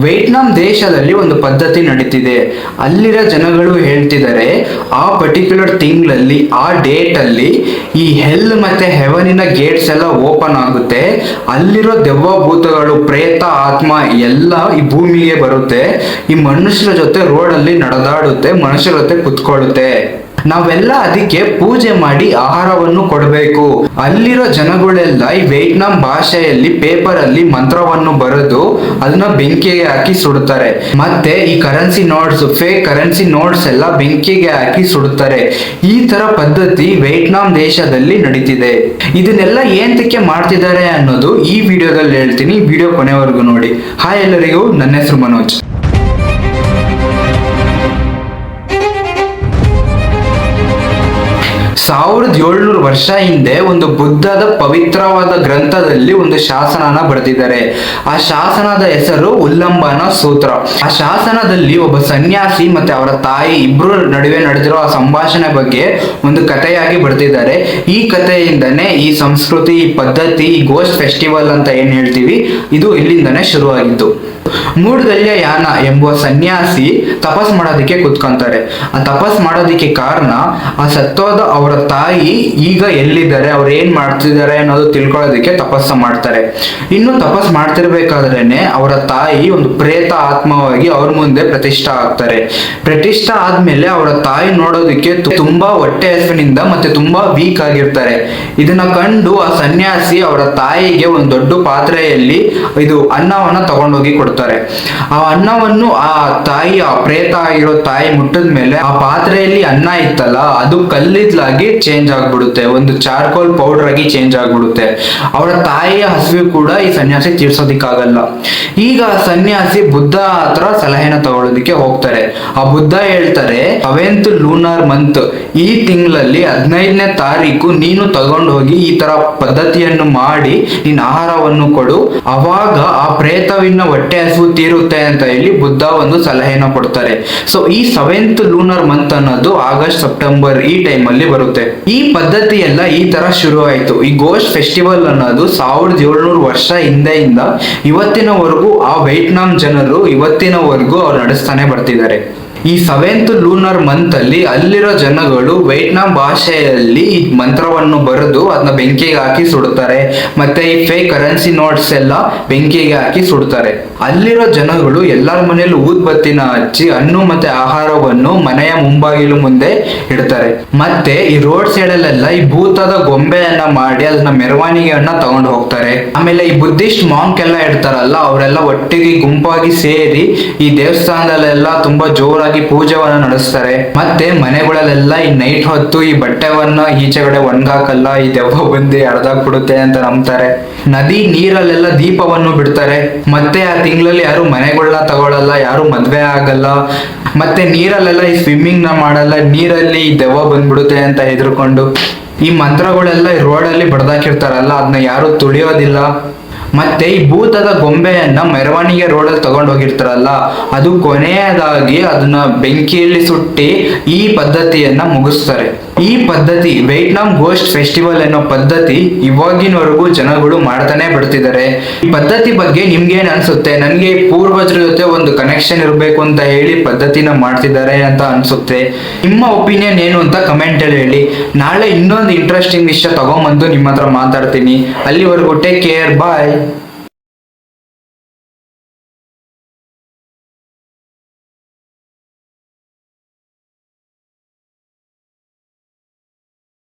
Vietnam ದೇಶದಲ್ಲಿ ಒಂದು ಪದ್ಧತಿ ನಡೀತಿದೆ. ಅಲ್ಲಿರೋ ಜನಗಳು ಹೇಳ್ತಿದ್ದಾರೆ, ಆ ಪರ್ಟಿಕ್ಯುಲರ್ ತಿಂಗಳಲ್ಲಿ ಆ ಡೇಟ್ ಅಲ್ಲಿ ಈ ಹೆಲ್ ಮತ್ತೆ ಹೆವನಿನ ಗೇಟ್ಸ್ ಎಲ್ಲ ಓಪನ್ ಆಗುತ್ತೆ. ಅಲ್ಲಿರೋ ದೆವ್ವ ಭೂತಗಳು, ಪ್ರೇತ, ಆತ್ಮ ಎಲ್ಲ ಈ ಭೂಮಿಗೆ ಬರುತ್ತೆ. ಈ ಮನುಷ್ಯರ ಜೊತೆ ರೋಡ್ ಅಲ್ಲಿ ನಡೆದಾಡುತ್ತೆ, ಮನುಷ್ಯರ ಜೊತೆ ಕುತ್ಕೊಳ್ಳುತ್ತೆ. ನಾವೆಲ್ಲ ಅದಕ್ಕೆ ಪೂಜೆ ಮಾಡಿ ಆಹಾರವನ್ನು ಕೊಡಬೇಕು. ಅಲ್ಲಿರೋ ಜನಗಳೆಲ್ಲ ಈ ವಿಯೆಟ್ನಾಂ ಭಾಷೆಯಲ್ಲಿ ಪೇಪರ್ ಅಲ್ಲಿ ಮಂತ್ರವನ್ನು ಬರೆದು ಅದನ್ನ ಬೆಂಕಿಗೆ ಹಾಕಿ ಸುಡುತ್ತಾರೆ. ಮತ್ತೆ ಈ currency notes, fake currency notes ಎಲ್ಲ ಬೆಂಕಿಗೆ ಹಾಕಿ ಸುಡುತ್ತಾರೆ. ಈ ತರ ಪದ್ಧತಿ ವಿಯೆಟ್ನಾಂ ದೇಶದಲ್ಲಿ ನಡೀತಿದೆ. ಇದನ್ನೆಲ್ಲ ಏಂತಕ್ಕೆ ಮಾಡ್ತಿದ್ದಾರೆ ಅನ್ನೋದು ಈ ವಿಡಿಯೋದಲ್ಲಿ ಹೇಳ್ತೀನಿ. ವಿಡಿಯೋ ಕೊನೆವರೆಗೂ ನೋಡಿ. ಹಾಯ್ ಎಲ್ಲರಿಗೂ, ನನ್ನ ಹೆಸರು ಮನೋಜ್. 1700 ವರ್ಷ ಹಿಂದೆ ಒಂದು ಬುದ್ಧದ ಪವಿತ್ರವಾದ ಗ್ರಂಥದಲ್ಲಿ ಒಂದು ಶಾಸನನ ಬರೆದಿದ್ದಾರೆ. ಆ ಶಾಸನದ ಹೆಸರು ಉಲ್ಲಂಬನ ಸೂತ್ರ. ಆ ಶಾಸನದಲ್ಲಿ ಒಬ್ಬ ಸನ್ಯಾಸಿ ಮತ್ತೆ ಅವರ ತಾಯಿ ಇಬ್ರು ನಡುವೆ ನಡೆದಿರೋ ಆ ಸಂಭಾಷಣೆ ಬಗ್ಗೆ ಒಂದು ಕಥೆಯಾಗಿ ಬರೆದಿದ್ದಾರೆ. ಈ ಕಥೆಯಿಂದನೇ ಈ ಸಂಸ್ಕೃತಿ, ಈ ಪದ್ಧತಿ, ಈ ಗೋಸ್ಟ್ ಫೆಸ್ಟಿವಲ್ ಅಂತ ಏನ್ ಹೇಳ್ತೀವಿ, ಇದು ಇಲ್ಲಿಂದನೇ ಶುರುವಾಗಿತ್ತು. ಮೂಢಗಲ್ಯ ಯಾನ ಎಂಬುವ ಸನ್ಯಾಸಿ ತಪಸ್ ಮಾಡೋದಕ್ಕೆ ಕುತ್ಕೊಂತಾರೆ. ಆ ತಪಸ್ ಮಾಡೋದಕ್ಕೆ ಕಾರಣ, ಆ ಸತ್ತೋದ ಅವರ ತಾಯಿ ಈಗ ಎಲ್ಲಿದ್ದಾರೆ, ಅವ್ರು ಏನ್ ಮಾಡ್ತಿದ್ದಾರೆ ಅನ್ನೋದು ತಿಳ್ಕೊಳ್ಳೋದಕ್ಕೆ ತಪಸ್ಸು ಮಾಡ್ತಾರೆ. ಇನ್ನು ತಪಸ್ ಮಾಡ್ತಿರ್ಬೇಕಾದ್ರೇನೆ ಅವರ ತಾಯಿ ಒಂದು ಪ್ರೇತ ಆತ್ಮವಾಗಿ ಅವ್ರ ಮುಂದೆ ಪ್ರತಿಷ್ಠಾ ಆಗ್ತಾರೆ. ಪ್ರತಿಷ್ಠಾ ಆದ್ಮೇಲೆ ಅವರ ತಾಯಿ ನೋಡೋದಕ್ಕೆ ತುಂಬಾ ಹೊಟ್ಟೆ ಹಸಿವಿನಿಂದ ಮತ್ತೆ ತುಂಬಾ ವೀಕ್ ಆಗಿರ್ತಾರೆ. ಇದನ್ನ ಕಂಡು ಆ ಸನ್ಯಾಸಿ ಅವರ ತಾಯಿಗೆ ಒಂದು ದೊಡ್ಡ ಪಾತ್ರೆಯಲ್ಲಿ ಇದು ಅನ್ನವನ್ನ ತಗೊಂಡೋಗಿ ಕೊಡ್ತಾರೆ. ಆ ಅನ್ನವನ್ನು ಆ ತಾಯಿ, ಆ ಪ್ರೇತ ಆಗಿರೋ ತಾಯಿ ಮುಟ್ಟಿದ ಮೇಲೆ ಆ ಪಾತ್ರೆಯಲ್ಲಿ ಅನ್ನ ಇತ್ತಲ್ಲ, ಅದು ಕಲ್ಲಿದ್ಲಾಗಿ ಚೇಂಜ್ ಆಗ್ಬಿಡುತ್ತೆ, ಒಂದು ಚಾರ್ಕೋಲ್ ಪೌಡರ್ ಆಗಿ ಚೇಂಜ್ ಆಗ್ಬಿಡುತ್ತೆ. ಅವರ ತಾಯಿಯ ಹಸಿವು ಕೂಡ ಈ ಸನ್ಯಾಸಿ ತೀರ್ಸೋದಿಕ್ಕಾಗಲ್ಲ. ಈಗ ಸನ್ಯಾಸಿ ಬುದ್ಧ ಹತ್ರ ಸಲಹೆನ ತಗೊಳ್ಳೋದಿಕ್ಕೆ ಹೋಗ್ತಾರೆ. ಆ ಬುದ್ಧ ಹೇಳ್ತಾರೆ, 7th ಲೂನಾರ್ ಮಂತ್, ಈ ತಿಂಗಳಲ್ಲಿ 15ನೇ ತಾರೀಕು ನೀನು ತಗೊಂಡು ಹೋಗಿ ಈ ತರ ಪದ್ಧತಿಯನ್ನು ಮಾಡಿ ನೀನ್ ಆಹಾರವನ್ನು ಕೊಡು, ಅವಾಗ ಆ ಪ್ರೇತವಿನ ಹೊಟ್ಟೆ ಹಸಿವು ತೀರುತ್ತೆ ಅಂತ ಹೇಳಿ ಬುದ್ಧ ಒಂದು ಸಲಹೆನ ಕೊಡ್ತಾರೆ. ಸೊ ಈ 7th ಲೂನಾರ್ ಮಂತ್ ಅನ್ನೋದು ಆಗಸ್ಟ್, ಸೆಪ್ಟೆಂಬರ್ ಈ ಟೈಮ್ ಅಲ್ಲಿ ಬರುತ್ತೆ. ಈ ಪದ್ಧತಿ ಎಲ್ಲ ಈ ತರ ಶುರು ಆಯ್ತು. ಈ ಗೋಸ್ಟ್ ಫೆಸ್ಟಿವಲ್ ಅನ್ನೋದು 1700 ವರ್ಷ ಹಿಂದೆಯಿಂದ ಇವತ್ತಿನವರೆಗೂ ಆ ವಿಯೆಟ್ನಾಂ ಜನರು ಇವತ್ತಿನವರೆಗೂ ಅವ್ರು ನಡೆಸ್ತಾನೆ ಬರ್ತಿದ್ದಾರೆ. ಈ 7th ಲೂನಾರ್ ಮಂತ್ ಅಲ್ಲಿ ಅಲ್ಲಿರೋ ಜನಗಳು ವಿಯೆಟ್ನಾಂ ಭಾಷೆಯಲ್ಲಿ ಈ ಮಂತ್ರವನ್ನು ಬರೆದು ಅದನ್ನ ಬೆಂಕಿಗೆ ಹಾಕಿ ಸುಡುತ್ತಾರೆ. ಮತ್ತೆ ಈ ಫೇಕ್ ಕರೆನ್ಸಿ ನೋಟ್ಸ್ ಎಲ್ಲ ಬೆಂಕಿಗೆ ಹಾಕಿ ಸುಡುತ್ತಾರೆ. ಅಲ್ಲಿರೋ ಜನಗಳು ಎಲ್ಲರ ಮನೆಯಲ್ಲೂ ಊದ್ಬತ್ತಿನ ಹಚ್ಚಿ ಹಣ್ಣು ಮತ್ತೆ ಆಹಾರವನ್ನು ಮನೆಯ ಮುಂಬಾಗಿಲು ಮುಂದೆ ಇಡ್ತಾರೆ. ಮತ್ತೆ ಈ ರೋಡ್ ಸೈಡ್ ಅಲ್ಲೆಲ್ಲ ಈ ಭೂತದ ಗೊಂಬೆಯನ್ನ ಮಾಡಿ ಅದನ್ನ ಮೆರವಣಿಗೆಯನ್ನ ತಗೊಂಡು ಹೋಗ್ತಾರೆ. ಆಮೇಲೆ ಈ ಬುದ್ಧಿಸ್ಟ್ ಮಾಂಕ್ ಎಲ್ಲ ಇಡ್ತಾರಲ್ಲ, ಅವರೆಲ್ಲ ಒಟ್ಟಿಗೆ ಗುಂಪಾಗಿ ಸೇರಿ ಈ ದೇವಸ್ಥಾನದಲ್ಲೆಲ್ಲ ತುಂಬಾ ಜೋರಾಗಿ ಪೂಜೆವನ್ನ ನಡೆಸ್ತಾರೆ. ಮತ್ತೆ ಮನೆಗಳಲ್ಲೆಲ್ಲ ಈ ನೈಟ್ ಹೊತ್ತು ಈ ಬಟ್ಟೆವನ್ನ ಈಚೆಗಡೆ ಒಣಗಾಕಲ್ಲ, ಈ ದೆವ್ವ ಬಂದು ಎಳ್ದಾಕ್ಬಿಡುತ್ತೆ ಅಂತ ನಂಬ್ತಾರೆ. ನದಿ ನೀರಲ್ಲೆಲ್ಲ ದೀಪವನ್ನು ಬಿಡ್ತಾರೆ. ಮತ್ತೆ ಆ ತಿಂಗಳಲ್ಲಿ ಯಾರು ಮನೆಗಳನ್ನ ತಗೊಳಲ್ಲ, ಯಾರು ಮದ್ವೆ ಆಗಲ್ಲ. ಮತ್ತೆ ನೀರಲ್ಲೆಲ್ಲ ಈ ಸ್ವಿಮ್ಮಿಂಗ್ ನ ಮಾಡಲ್ಲ, ನೀರಲ್ಲಿ ಈ ದೆವ್ವ ಬಂದ್ಬಿಡುತ್ತೆ ಅಂತ ಹೆದರ್ಕೊಂಡು. ಈ ಮಂತ್ರಗಳೆಲ್ಲ ಈ ರೋಡಲ್ಲಿ ಬಡ್ದಾಕಿರ್ತಾರಲ್ಲ, ಅದನ್ನ ಯಾರು ತುಳಿಯೋದಿಲ್ಲ. ಮತ್ತೆ ಈ ಭೂತದ ಗೊಂಬೆಯನ್ನ ಮೆರವಣಿಗೆ ರೋಡಲ್ಲಿ ತಗೊಂಡು ಹೋಗಿರ್ತಾರಲ್ಲ, ಅದು ಕೊನೆಯದಾಗಿ ಅದನ್ನ ಬೆಂಕಿಯಲ್ಲಿ ಸುಟ್ಟಿ ಈ ಪದ್ಧತಿಯನ್ನ ಮುಗಿಸ್ತಾರೆ. ಈ ಪದ್ಧತಿ ವಿಯೆಟ್ನಾಂ ಗೋಸ್ಟ್ ಫೆಸ್ಟಿವಲ್ ಅನ್ನೋ ಪದ್ಧತಿ ಇವಾಗಿನವರೆಗೂ ಜನಗಳು ಮಾಡ್ತಾನೆ ಬಿಡ್ತಿದ್ದಾರೆ. ಈ ಪದ್ಧತಿ ಬಗ್ಗೆ ನಿಮ್ಗೆ ಏನ್ ಅನ್ಸುತ್ತೆ? ನನ್ಗೆ ಪೂರ್ವಜರ ಜೊತೆ ಒಂದು ಕನೆಕ್ಷನ್ ಇರಬೇಕು ಅಂತ ಹೇಳಿ ಪದ್ಧತಿನ ಮಾಡ್ತಿದ್ದಾರೆ ಅಂತ ಅನ್ಸುತ್ತೆ. ನಿಮ್ಮ ಒಪಿನಿಯನ್ ಏನು ಅಂತ ಕಮೆಂಟ್ ಅಲ್ಲಿ ಹೇಳಿ. ನಾಳೆ ಇನ್ನೊಂದು ಇಂಟ್ರೆಸ್ಟಿಂಗ್ ವಿಷಯ ತಗೊಂಬಂದು ನಿಮ್ಮ ಹತ್ರ ಮಾತಾಡ್ತೀನಿ. ಅಲ್ಲಿವರೆಗೂ ಟೇಕ್ ಕೇರ್, ಬಾಯ್.